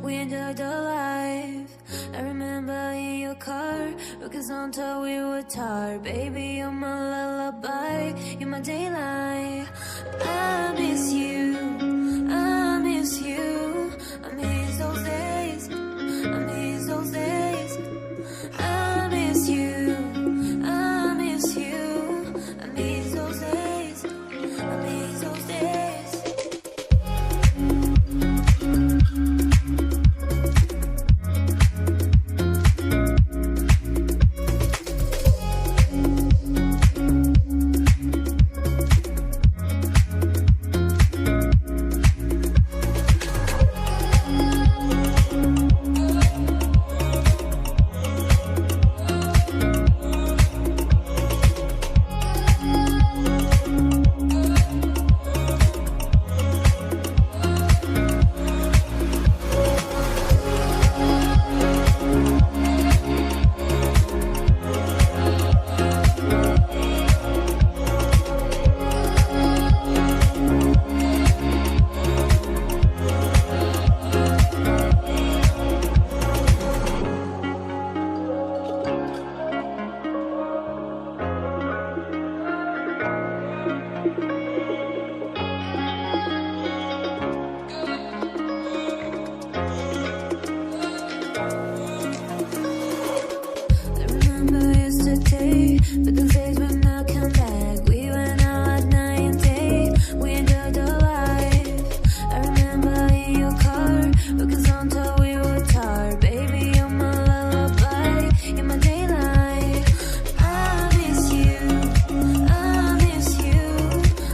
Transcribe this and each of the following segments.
we enjoyed the life. I remember in your car, because until we were tired. Baby, you're my lullaby, you're my daylight. I miss you, I miss you, I miss those days, I miss those days. I miss you, I miss you, I miss those days, I miss those days. But the days will not come back. We went out at night and day. We enjoyed the life. I remember in your car, because until we were tired. Baby, you're my lullaby, you're my daylight. I miss you, I miss you,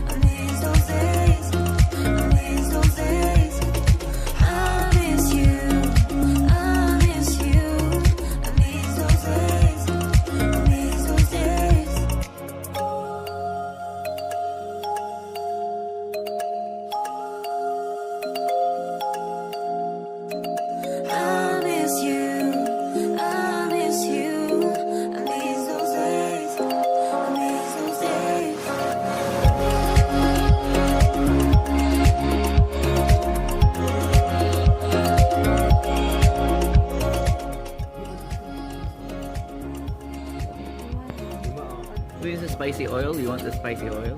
I miss those days, I miss those days. I miss you, I miss you, I miss those days, I miss those days. I miss you, I miss you, I miss those days, I miss those days. We use the spicy oil. You want the spicy oil?